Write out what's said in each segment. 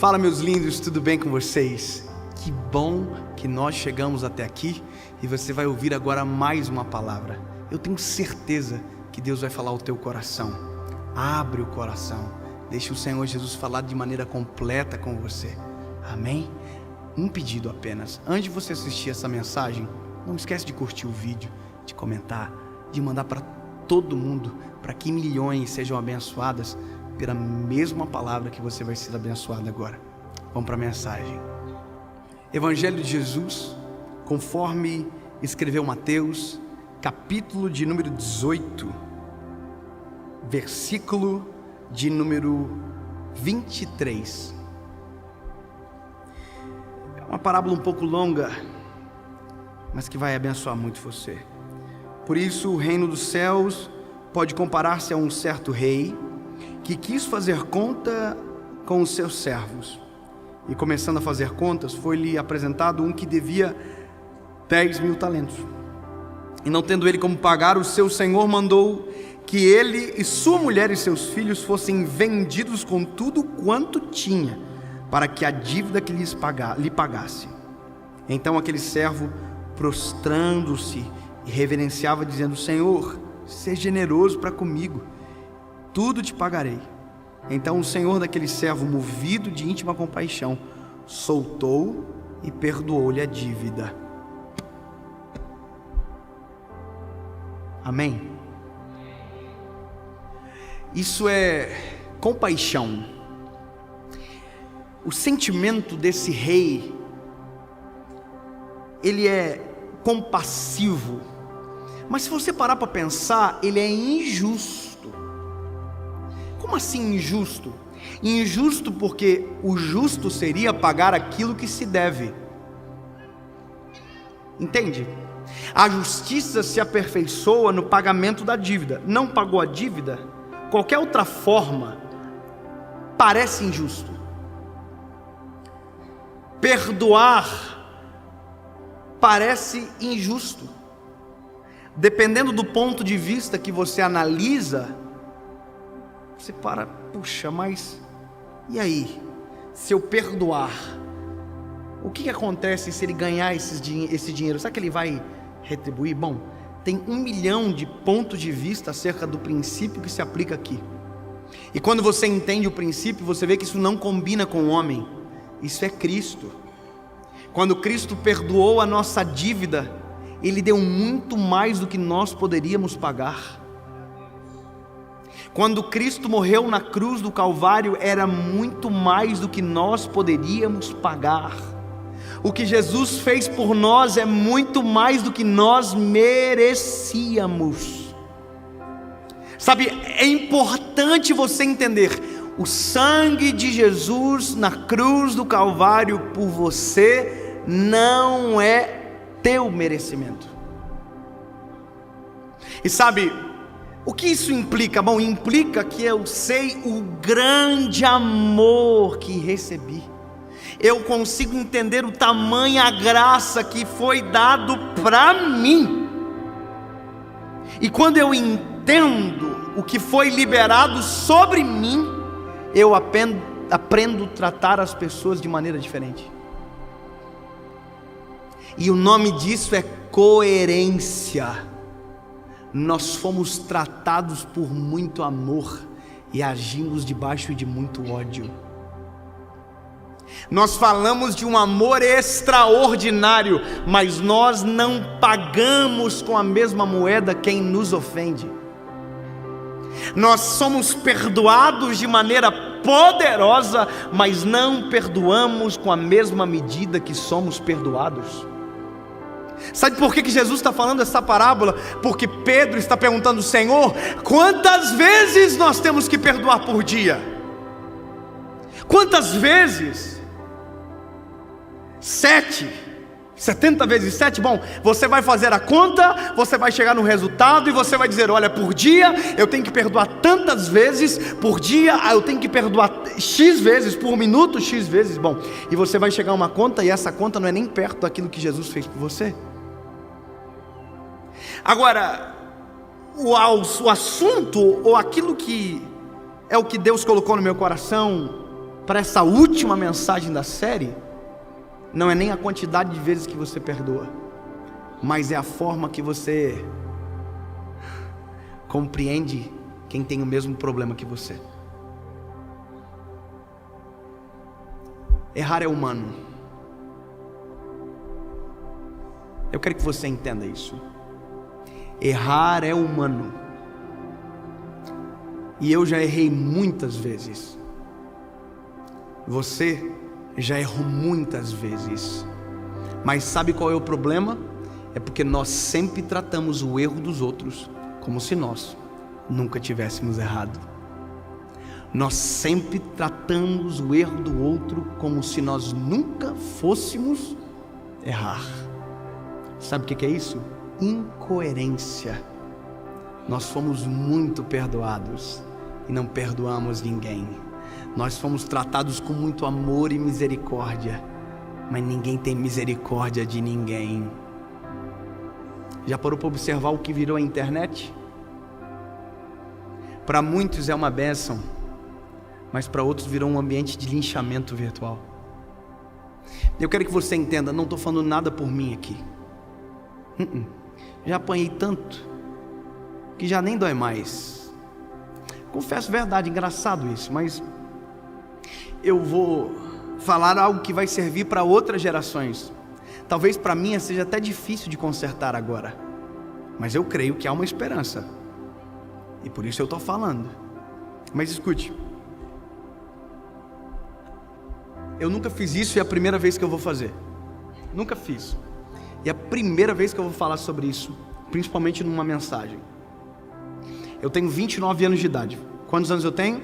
Fala, meus lindos, tudo bem com vocês? Que bom que nós chegamos até aqui e você vai ouvir agora mais uma palavra. Eu tenho certeza que Deus vai falar ao teu coração. Abre o coração, deixa o Senhor Jesus falar de maneira completa com você. Amém? Um pedido apenas: antes de você assistir essa mensagem, não esquece de curtir o vídeo, de comentar, de mandar para todo mundo, para que milhões sejam abençoadas pela mesma palavra que você vai ser abençoado agora. Vamos para a mensagem. Evangelho de Jesus, conforme escreveu Mateus, capítulo de número 18, versículo de número 23. É uma parábola um pouco longa, mas que vai abençoar muito você. Por isso, o reino dos céus pode comparar-se a um certo rei que quis fazer conta com os seus servos. E começando a fazer contas, foi-lhe apresentado um que devia 10.000 talentos. E não tendo ele como pagar, o seu senhor mandou que ele e sua mulher e seus filhos fossem vendidos com tudo quanto tinha, para que a dívida que lhe pagasse. Então aquele servo, prostrando-se, e reverenciava, dizendo: Senhor, seja generoso para comigo, tudo te pagarei. Então o senhor daquele servo, movido de íntima compaixão, soltou e perdoou-lhe a dívida. Amém? Isso é compaixão. O sentimento desse rei, ele é compassivo, mas se você parar para pensar, ele é injusto. Como assim injusto? Injusto porque o justo seria pagar aquilo que se deve. Entende? A justiça se aperfeiçoa no pagamento da dívida. Não pagou a dívida, qualquer outra forma parece injusto. Perdoar parece injusto. Dependendo do ponto de vista que você analisa, você para, puxa, mas e aí? Se eu perdoar, o que acontece se ele ganhar esse dinheiro? Será que ele vai retribuir? Bom, tem 1 milhão de pontos de vista acerca do princípio que se aplica aqui. E quando você entende o princípio, você vê que isso não combina com o homem. Isso é Cristo. Quando Cristo perdoou a nossa dívida, Ele deu muito mais do que nós poderíamos pagar. Quando Cristo morreu na cruz do Calvário, era muito mais do que nós poderíamos pagar. O que Jesus fez por nós é muito mais do que nós merecíamos. Sabe, é importante você entender: o sangue de Jesus na cruz do Calvário por você não é teu merecimento. E sabe, o que isso implica? Bom, implica que eu sei o grande amor que recebi. Eu consigo entender o tamanho, a graça que foi dado para mim. E quando eu entendo o que foi liberado sobre mim, eu aprendo a tratar as pessoas de maneira diferente. E o nome disso é coerência. Nós fomos tratados por muito amor e agimos debaixo de muito ódio. Nós falamos de um amor extraordinário, mas nós não pagamos com a mesma moeda quem nos ofende. Nós somos perdoados de maneira poderosa, mas não perdoamos com a mesma medida que somos perdoados. Sabe por que Jesus está falando essa parábola? Porque Pedro está perguntando: Senhor, quantas vezes nós temos que perdoar por dia? Quantas vezes? 7, 70 vezes 7, bom, você vai fazer a conta, você vai chegar no resultado e você vai dizer: olha, por dia eu tenho que perdoar tantas vezes, por dia eu tenho que perdoar X vezes, por minuto X vezes, bom, e você vai chegar a uma conta, e essa conta não é nem perto daquilo que Jesus fez por você. Agora, o assunto, ou aquilo que é o que Deus colocou no meu coração para essa última mensagem da série, não é nem a quantidade de vezes que você perdoa, mas é a forma que você compreende quem tem o mesmo problema que você. Errar é humano. Eu quero que você entenda isso. Errar é humano. E eu já errei muitas vezes. Você já errou muitas vezes. Mas sabe qual é o problema? É porque nós sempre tratamos o erro dos outros como se nós nunca tivéssemos errado. Nós sempre tratamos o erro do outro como se nós nunca fôssemos errar. Sabe o que é isso? Incoerência. Nós fomos muito perdoados e não perdoamos ninguém. Nós fomos tratados com muito amor e misericórdia, mas ninguém tem misericórdia de ninguém. Já parou para observar o que virou a internet? Para muitos é uma bênção, mas para outros virou um ambiente de linchamento virtual. Eu quero que você entenda, não estou falando nada por mim aqui. Já apanhei tanto que já nem dói mais. Confesso a verdade, engraçado isso, mas eu vou falar algo que vai servir para outras gerações. Talvez para mim seja até difícil de consertar agora, mas eu creio que há uma esperança, e por isso eu estou falando. Mas escute, eu nunca fiz isso e é a primeira vez que eu vou fazer. Nunca fiz. E é a primeira vez que eu vou falar sobre isso, principalmente numa mensagem. Eu tenho 29 anos de idade. Quantos anos eu tenho?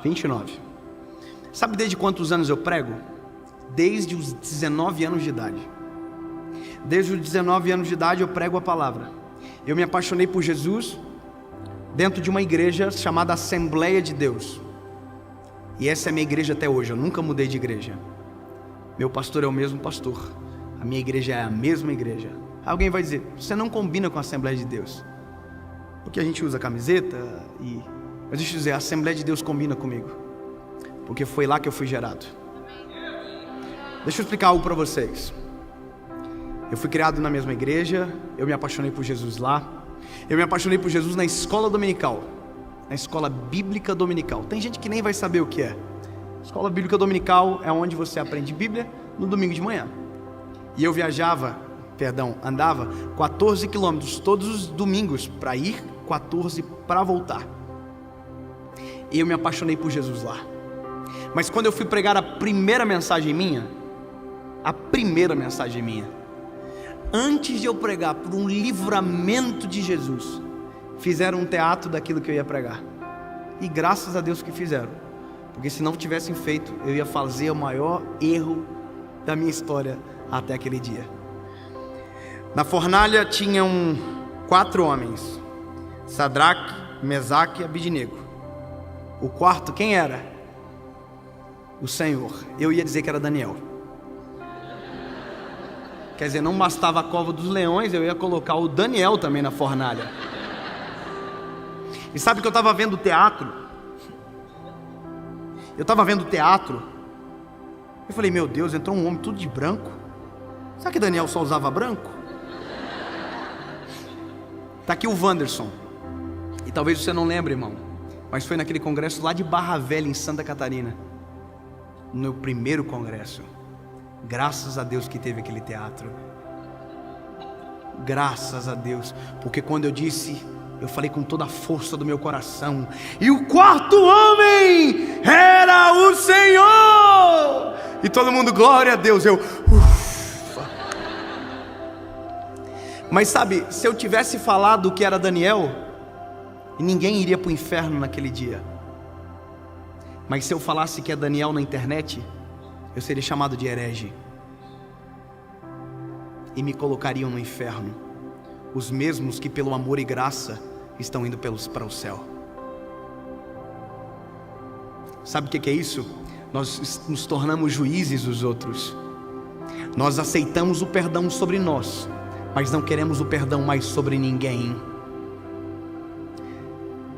29. Sabe desde quantos anos eu prego? Desde os 19 anos de idade. Desde os 19 anos de idade eu prego a palavra. Eu me apaixonei por Jesus dentro de uma igreja chamada Assembleia de Deus. E essa é a minha igreja até hoje, eu nunca mudei de igreja. Meu pastor é o mesmo pastor. A minha igreja é a mesma igreja. Alguém vai dizer, você não combina com a Assembleia de Deus. Porque a gente usa camiseta e... Mas deixa eu dizer, a Assembleia de Deus combina comigo. Porque foi lá que eu fui gerado. Deixa eu explicar algo para vocês. Eu fui criado na mesma igreja, eu me apaixonei por Jesus lá. Eu me apaixonei por Jesus na escola dominical. Na escola bíblica dominical. Tem gente que nem vai saber o que é. Escola bíblica dominical é onde você aprende Bíblia no domingo de manhã. E eu andava 14 quilômetros todos os domingos para ir, 14 para voltar. E eu me apaixonei por Jesus lá. Mas quando eu fui pregar a primeira mensagem minha, antes de eu pregar por um livramento de Jesus, fizeram um teatro daquilo que eu ia pregar. E graças a Deus que fizeram, porque se não tivessem feito, eu ia fazer o maior erro da minha história até aquele dia. Na fornalha tinham 4 homens: Sadraque, Mesaque e Abidnego. O quarto, quem era? O Senhor. Eu ia dizer que era Daniel. Quer dizer, não bastava a cova dos leões, eu ia colocar o Daniel também na fornalha. E sabe que eu estava vendo teatro? Eu falei, meu Deus, entrou um homem tudo de branco. Será que Daniel só usava branco? Está aqui o Wanderson. E talvez você não lembre, irmão, mas foi naquele congresso lá de Barra Velha, em Santa Catarina. No meu primeiro congresso. Graças a Deus que teve aquele teatro. Graças a Deus. Porque quando eu disse, eu falei com toda a força do meu coração. E o quarto homem era o Senhor. E todo mundo, glória a Deus. Eu, ufa. Mas sabe, se eu tivesse falado que era Daniel, ninguém iria para o inferno naquele dia. Mas se eu falasse que é Daniel na internet, eu seria chamado de herege. E me colocariam no inferno. Os mesmos que pelo amor e graça estão indo para o céu. Sabe o que é isso? Nós nos tornamos juízes dos outros. Nós aceitamos o perdão sobre nós, mas não queremos o perdão mais sobre ninguém.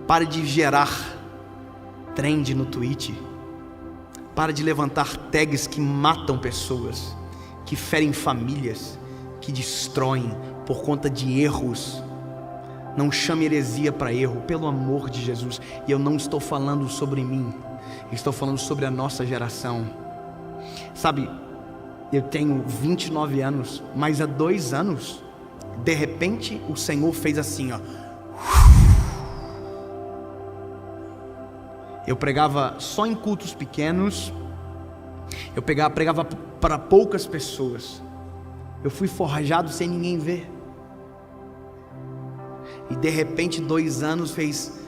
Pare de gerar trend no Twitch. Para de levantar tags que matam pessoas, que ferem famílias, que destroem por conta de erros. Não chame heresia para erro, pelo amor de Jesus. E eu não estou falando sobre mim, estou falando sobre a nossa geração. Sabe, eu tenho 29 anos, mas há 2 anos, de repente o Senhor fez assim, ó. Eu pregava só em cultos pequenos, eu pregava para poucas pessoas. Eu fui forjado sem ninguém ver. E de repente 2 anos fez.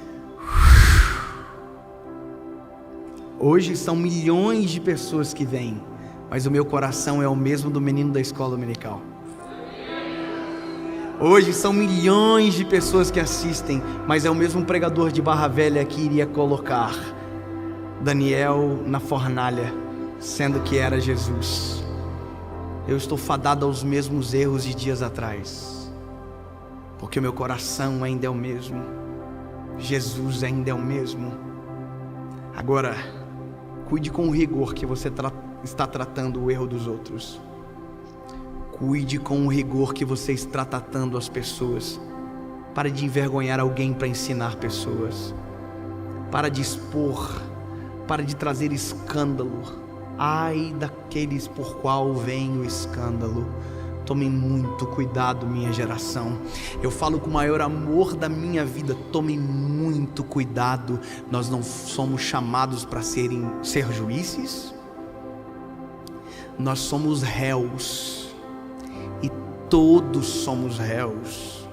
Hoje são milhões de pessoas que vêm, mas o meu coração é o mesmo do menino da escola dominical. Hoje são milhões de pessoas que assistem, mas é o mesmo pregador de Barra Velha que iria colocar Daniel na fornalha, sendo que era Jesus. Eu estou fadado aos mesmos erros de dias atrás, porque o meu coração ainda é o mesmo, Jesus ainda é o mesmo. Agora, cuide com o rigor que você está tratando o erro dos outros. Cuide com o rigor que você está tratando as pessoas. Para de envergonhar alguém para ensinar pessoas. Para de expor, para de trazer escândalo. Ai daqueles por qual vem o escândalo. Tomem muito cuidado, minha geração. Eu falo com o maior amor da minha vida. Tomem muito cuidado. Nós não somos chamados para ser juízes. Nós somos réus. E todos somos réus.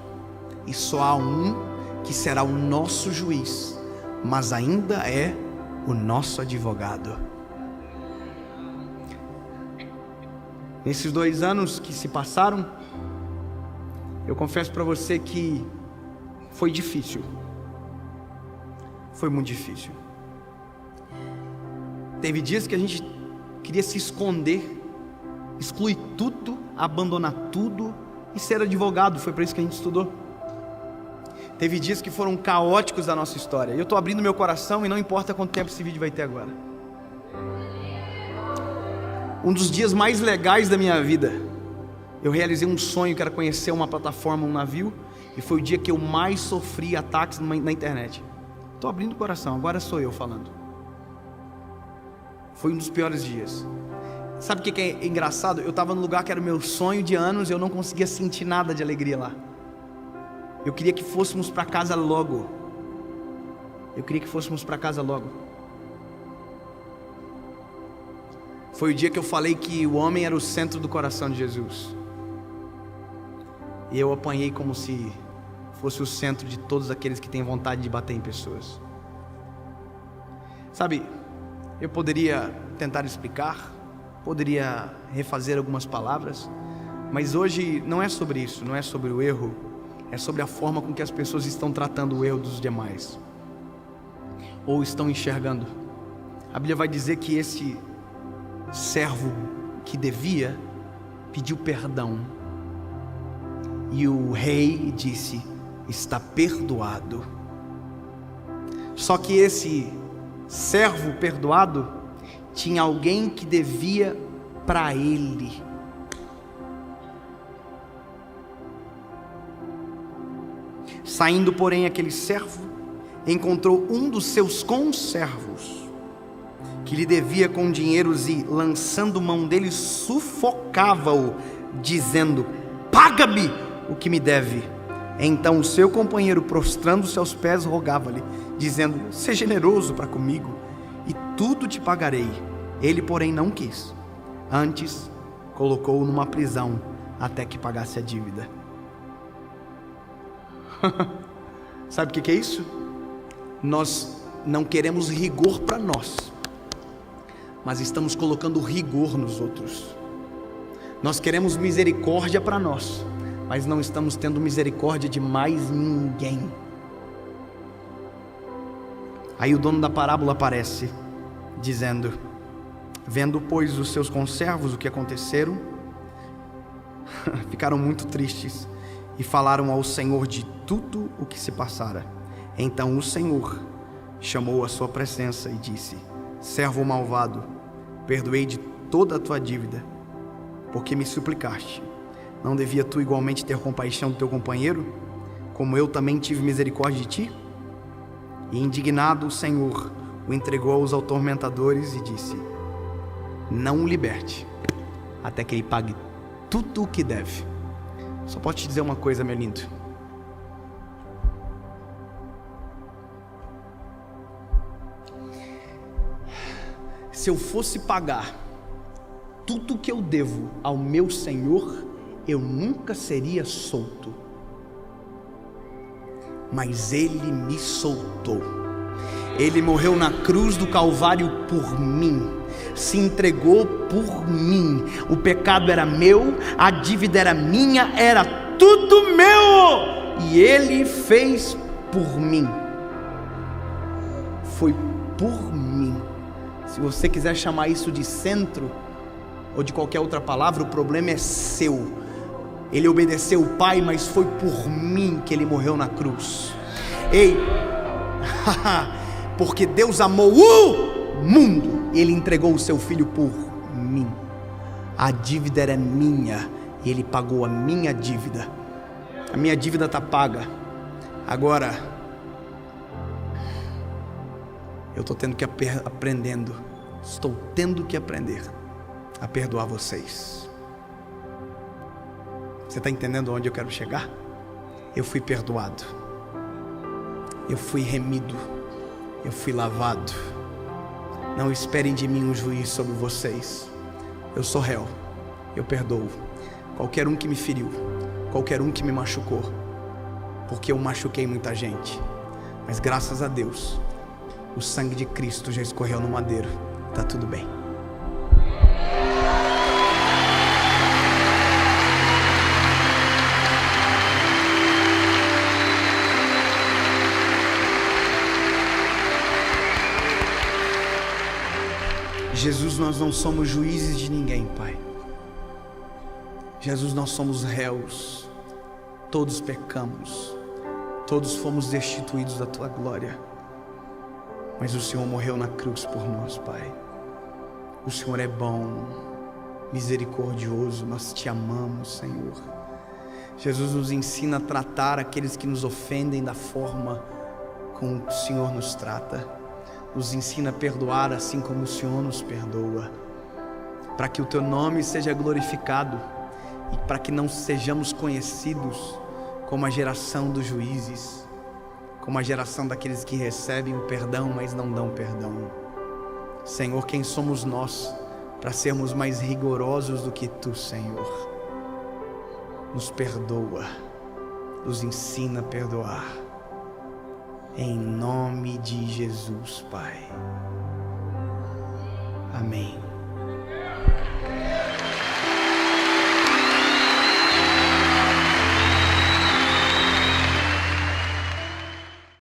E só há um que será o nosso juiz, mas ainda é o nosso advogado. Nesses 2 anos que se passaram, eu confesso para você que foi difícil. Foi muito difícil. Teve dias que a gente queria se esconder, excluir tudo, abandonar tudo e ser advogado. Foi para isso que a gente estudou. Teve dias que foram caóticos da nossa história. Eu estou abrindo meu coração e não importa quanto tempo esse vídeo vai ter agora. Um dos dias mais legais da minha vida, eu realizei um sonho que era conhecer uma plataforma, um navio, e foi o dia que eu mais sofri ataques na internet. Estou abrindo o coração, agora sou eu falando. Foi um dos piores dias. Sabe o que é engraçado? Eu estava no lugar que era o meu sonho de anos e eu não conseguia sentir nada de alegria lá. Eu queria que fôssemos para casa logo. Foi o dia que eu falei que o homem era o centro do coração de Jesus. E eu apanhei como se fosse o centro de todos aqueles que têm vontade de bater em pessoas. Sabe, eu poderia tentar explicar, poderia refazer algumas palavras, mas hoje não é sobre isso, não é sobre o erro, é sobre a forma com que as pessoas estão tratando o erro dos demais, ou estão enxergando. A Bíblia vai dizer que esse servo que devia pediu perdão, e o rei disse: está perdoado. Só que esse servo perdoado tinha alguém que devia para ele. Saindo, porém, aquele servo encontrou um dos seus conservos que lhe devia com dinheiros e, lançando mão dele, sufocava-o, dizendo: paga-me o que me deve. Então o seu companheiro, prostrando-se aos pés, rogava-lhe, dizendo: seja generoso para comigo, e tudo te pagarei. Ele, porém, não quis. Antes, colocou-o numa prisão até que pagasse a dívida. Sabe o que é isso? Nós não queremos rigor para nós, mas estamos colocando rigor nos outros. Nós queremos misericórdia para nós, mas não estamos tendo misericórdia de mais ninguém. Aí o dono da parábola aparece, dizendo: vendo, pois, os seus conservos o que aconteceram, ficaram muito tristes e falaram ao Senhor de tudo o que se passara. Então o Senhor chamou a sua presença e disse: servo malvado, perdoei de toda a tua dívida, porque me suplicaste. Não devia tu igualmente ter compaixão do teu companheiro, como eu também tive misericórdia de ti? E indignado o Senhor o entregou aos atormentadores e disse: não o liberte, até que ele pague tudo o que deve. Só posso te dizer uma coisa, meu lindo. Se eu fosse pagar tudo que eu devo ao meu Senhor, eu nunca seria solto. Mas Ele me soltou. Ele morreu na cruz do Calvário por mim, se entregou por mim. O pecado era meu, a dívida era minha, era tudo meu, e Ele fez por mim. Foi por mim. Se você quiser chamar isso de centro ou de qualquer outra palavra, o problema é seu. Ele obedeceu o Pai, mas foi por mim que Ele morreu na cruz. Ei, porque Deus amou o mundo, Ele entregou o seu Filho por mim. A dívida era minha, e Ele pagou a minha dívida. A minha dívida está paga. Agora eu estou tendo que estou tendo que aprender a perdoar vocês. Você está entendendo onde eu quero chegar? Eu fui perdoado, eu fui remido, eu fui lavado. Não esperem de mim um juiz sobre vocês. Eu sou réu, eu perdoo qualquer um que me feriu, qualquer um que me machucou, porque eu machuquei muita gente, mas graças a Deus o sangue de Cristo já escorreu no madeiro. Tá tudo bem. Jesus, nós não somos juízes de ninguém, Pai. Jesus, nós somos réus. Todos pecamos, todos fomos destituídos da Tua glória, mas o Senhor morreu na cruz por nós, Pai. O Senhor é bom, misericordioso, nós Te amamos, Senhor. Jesus, nos ensina a tratar aqueles que nos ofendem da forma como o Senhor nos trata. Nos ensina a perdoar assim como o Senhor nos perdoa, para que o Teu nome seja glorificado e para que não sejamos conhecidos como a geração dos juízes, como a geração daqueles que recebem o perdão, mas não dão perdão. Senhor, quem somos nós para sermos mais rigorosos do que Tu, Senhor? Nos perdoa, nos ensina a perdoar. Em nome de Jesus, Pai. Amém.